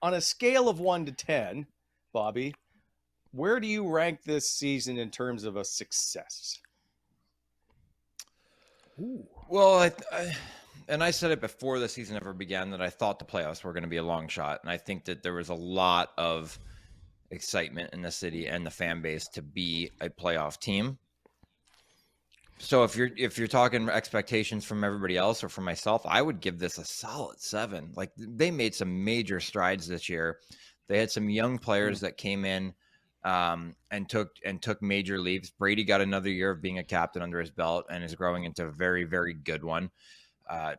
On a scale of 1 to 10, Bobby, where do you rank this season in terms of a success? Ooh. Well, I said it before the season ever began that I thought the playoffs were going to be a long shot, and I think that there was a lot of excitement in the city and the fan base to be a playoff team. So if you're talking expectations from everybody else or from myself, I would give this a solid 7. Like, they made some major strides this year. They had some young players that came in and took major leaps. Brady got another year of being a captain under his belt and is growing into a very, very good one.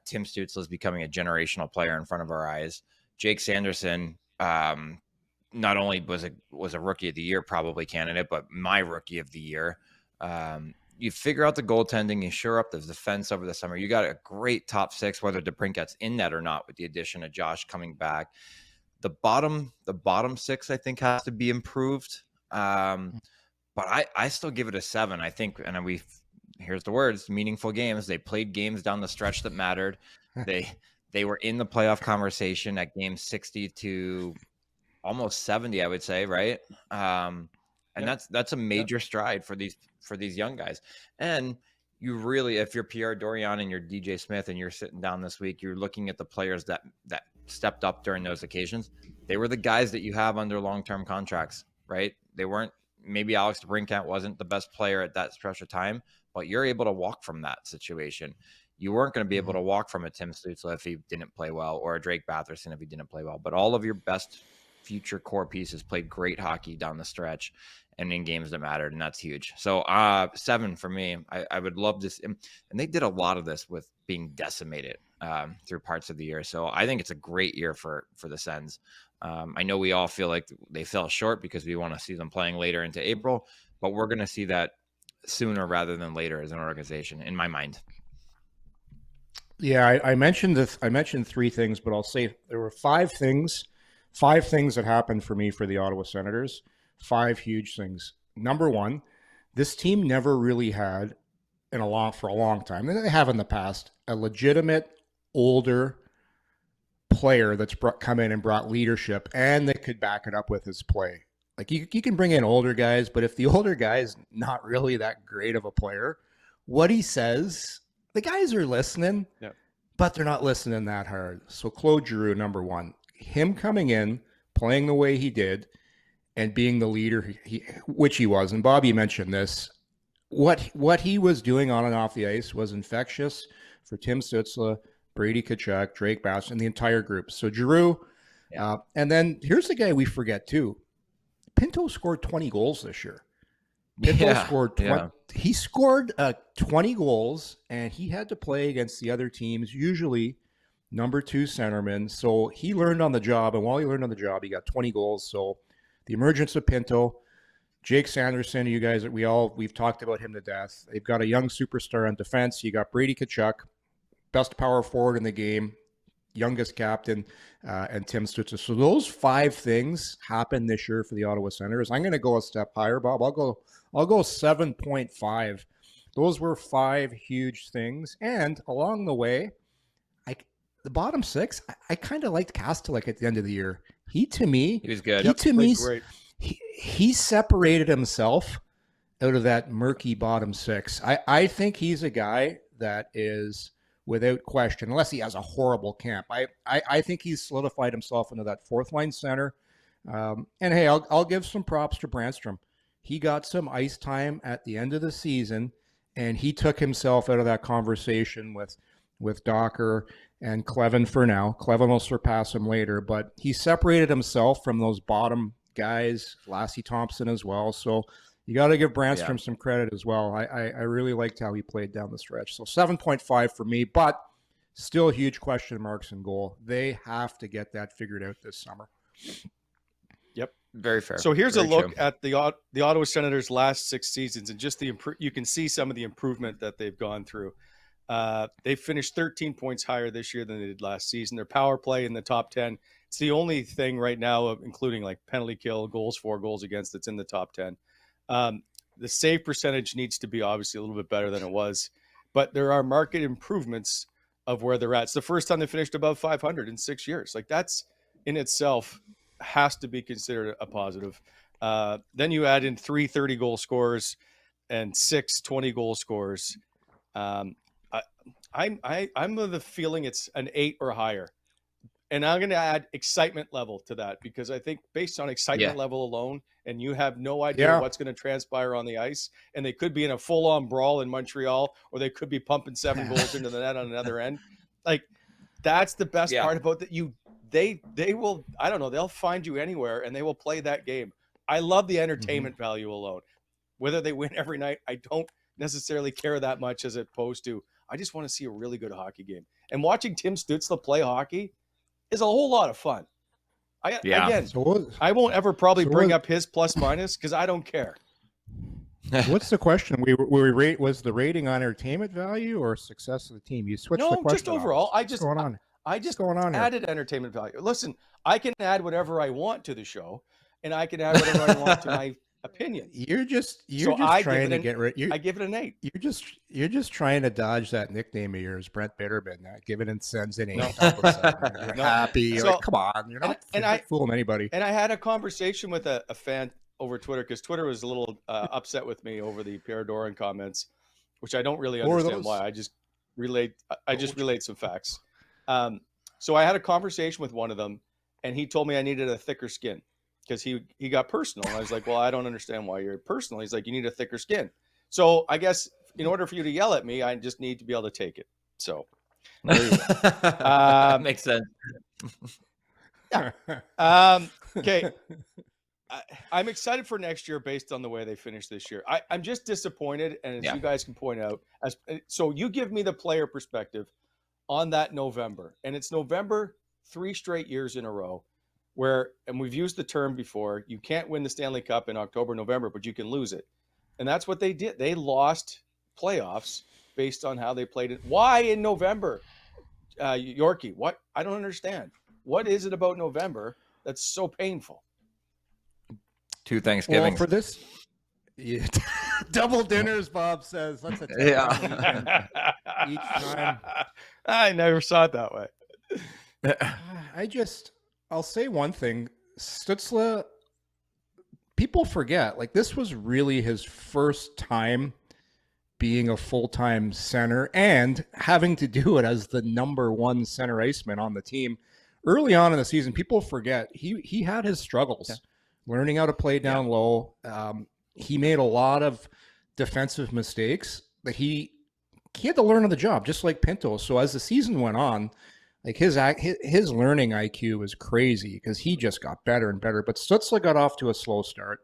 Tim Stützle is becoming a generational player in front of our eyes. Jake Sanderson not only was a rookie of the year probably candidate, but my rookie of the year. You figure out the goaltending, you shore up the defense over the summer. You got a great top 6, whether DeBrincat gets in net or not, with the addition of Josh coming back. The bottom 6, I think, has to be improved. But I still give it a 7. I think, and here's the words, meaningful games. They played games down the stretch that mattered. They were in the playoff conversation at game 60 to almost 70, I would say, right? And that's a major stride for these young guys. And you really, if you're Pierre Dorion and you're DJ Smith and you're sitting down this week, you're looking at the players that stepped up during those occasions. They were the guys that you have under long-term contracts, right? They weren't, maybe Alex DeBrincat wasn't the best player at that stretch of time, but you're able to walk from that situation. You weren't going to be able to walk from a Tim Stützle if he didn't play well, or a Drake Batherson if he didn't play well. But all of your best future core pieces played great hockey down the stretch and in games that mattered, and that's huge. So 7 for me. I would love this, and they did a lot of this with being decimated through parts of the year. So I think it's a great year for the Sens. I know we all feel like they fell short because we want to see them playing later into April, but we're going to see that sooner rather than later as an organization, in my mind. Yeah, I mentioned 3 things, but I'll say there were 5 things that happened for me for the Ottawa Senators. 5 huge things. Number 1, this team never really had, for a long time, they have in the past, a legitimate older player that's come in and brought leadership, and that could back it up with his play. Like, you can bring in older guys, but if the older guy is not really that great of a player, what he says, the guys are listening, but they're not listening that hard. So Claude Giroux, number 1, him coming in, playing the way he did, and being the leader, which he was. And Bobby mentioned this. What he was doing on and off the ice was infectious for Tim Stützle, Brady Tkachuk, Drake Batherson, and the entire group. So Giroux, and then here's the guy we forget too. Pinto scored 20 goals this year. Pinto scored 20. He scored 20 goals, and he had to play against the other teams, usually number 2 centerman. So he learned on the job, and while he learned on the job, he got 20 goals. So the emergence of Pinto, Jake Sanderson, you guys, we've talked about him to death. They've got a young superstar on defense. You got Brady Tkachuk, best power forward in the game, youngest captain, and Tim Stützle. So those 5 things happened this year for the Ottawa Senators. I'm going to go a step higher, Bob. I'll go 7.5. Those were 5 huge things. And along the way, the bottom 6, I kind of liked Kastelik at the end of the year. He was good. He separated himself out of that murky bottom 6. I think he's a guy that is, without question, unless he has a horrible camp, I think he's solidified himself into that 4th line center. And hey, I'll give some props to Brannstrom. He got some ice time at the end of the season, and he took himself out of that conversation with Docker and Clevin for now. Clevin will surpass him later, but he separated himself from those bottom guys, Lassie Thompson as well. So you got to give Brannstrom some credit as well. I really liked how he played down the stretch. So 7.5 for me, but still huge question marks in goal. They have to get that figured out this summer. Yep. Very fair. So here's Very a look true. at the Ottawa Senators' last 6 seasons, and just you can see some of the improvement that they've gone through. They finished 13 points higher this year than they did last season. Their power play in the top 10. It's the only thing right now, including like penalty kill, goals for, goals against, that's in the top 10. The save percentage needs to be obviously a little bit better than it was, but there are market improvements of where they're at. It's the first time they finished above 500 in 6 years. Like, that's in itself has to be considered a positive. Then you add in 3 30-goal scorers and 6 20-goal scorers. I'm of the feeling it's an 8 or higher. And I'm going to add excitement level to that, because I think based on excitement level alone, and you have no idea what's going to transpire on the ice, and they could be in a full-on brawl in Montreal, or they could be pumping 7 goals into the net on another end. Like, that's the best part about that. They will, I don't know, they'll find you anywhere and they will play that game. I love the entertainment value alone. Whether they win every night, I don't necessarily care that much as opposed to, I just want to see a really good hockey game. And watching Tim Stützle play hockey is a whole lot of fun. Again, I won't ever probably bring up his plus minus because I don't care. What's the question? Was the rating on entertainment value or success of the team? You switched the question. No, just overall. I just going on added entertainment value. Listen, I can add whatever I want to the show, and I can add whatever I want to my opinion. You're just trying to get rid. I give it an 8. You're just trying to dodge that nickname of yours, Brent Bitterman. Giving it Sens an 8. Happy. So, like, come on, you're not fooling anybody. And I had a conversation with a fan over Twitter, because Twitter was a little upset with me over the Pierre Dorion comments, which I don't really understand why. I just relayed some facts. So I had a conversation with one of them, and he told me I needed a thicker skin, because he got personal. And I was like, well, I don't understand why you're personal. He's like, you need a thicker skin. So I guess in order for you to yell at me, I just need to be able to take it. So there you go. Makes sense. Okay. I'm excited for next year based on the way they finished this year. I'm just disappointed, and as you guys can point out, so you give me the player perspective on that November, and it's November 3 straight years in a row where, and we've used the term before, you can't win the Stanley Cup in October, November, but you can lose it. And that's what they did. They lost playoffs based on how they played it. Why in November? Yorkie, what? I don't understand. What is it about November that's so painful? 2 Thanksgivings. Well, for this, double dinners, Bob says. That's a each time. I never saw it that way. I'll say one thing. Stützle, people forget, like, this was really his first time being a full-time center and having to do it as the number 1 center iceman on the team. Early on in the season, people forget he had his struggles learning how to play down low. He made a lot of defensive mistakes that he had to learn on the job, just like Pinto. So as the season went on, like, his learning IQ was crazy because he just got better and better. But Stützle got off to a slow start.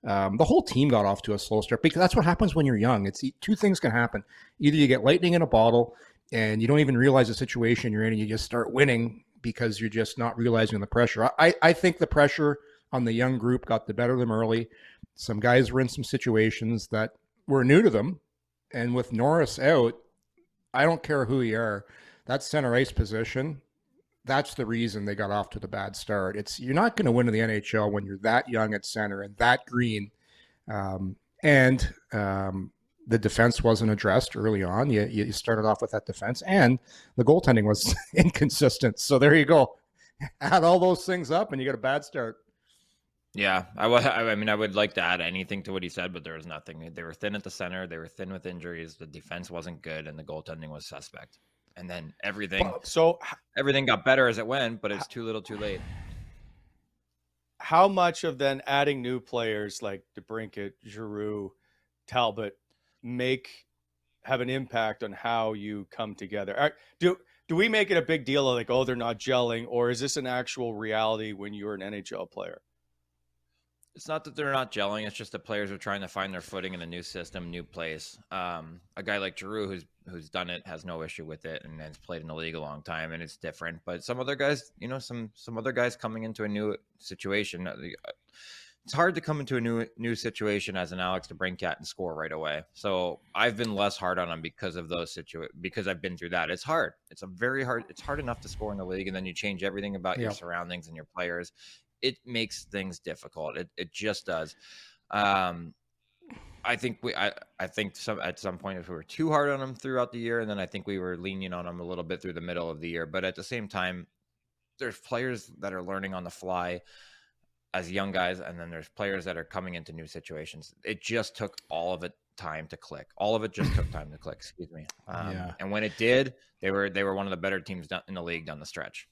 The whole team got off to a slow start because that's what happens when you're young. It's 2 things can happen. Either you get lightning in a bottle and you don't even realize the situation you're in, and you just start winning because you're just not realizing the pressure. I think the pressure on the young group got the better of them early. Some guys were in some situations that were new to them. And with Norris out, I don't care who you are, that center ice position, that's the reason they got off to the bad start. You're not going to win in the NHL when you're that young at center and that green. The defense wasn't addressed early on. You started off with that defense, and the goaltending was inconsistent. So there you go. Add all those things up, and you get a bad start. Yeah, I mean, I would like to add anything to what he said, but there was nothing. They were thin at the center. They were thin with injuries. The defense wasn't good, and the goaltending was suspect. And then everything got better as it went, but it's too little too late. How much of then adding new players like DeBrincat, Giroux, Talbot have an impact on how you come together? Do we make it a big deal of like, oh, they're not gelling, or is this an actual reality when you're an NHL player? It's not that they're not gelling. It's just that players are trying to find their footing in a new system, new place. A guy like Giroux, who's done it, has no issue with it and has played in the league a long time, and it's different. But some other guys, some other guys coming into a new situation, it's hard to come into a new situation as an Alex DeBrincat and score right away. So I've been less hard on him because of those because I've been through that. It's hard. It's hard enough to score in the league, and then you change everything about your surroundings and your players. It makes things difficult. It just does. I think at some point if we were too hard on him throughout the year, and then I think we were lenient on him a little bit through the middle of the year. But at the same time, there's players that are learning on the fly. as young guys, and then there's players that are coming into new situations. It just took all of it time to click. All of it just took time to click. Excuse me. And when it did, they were one of the better teams in the league down the stretch.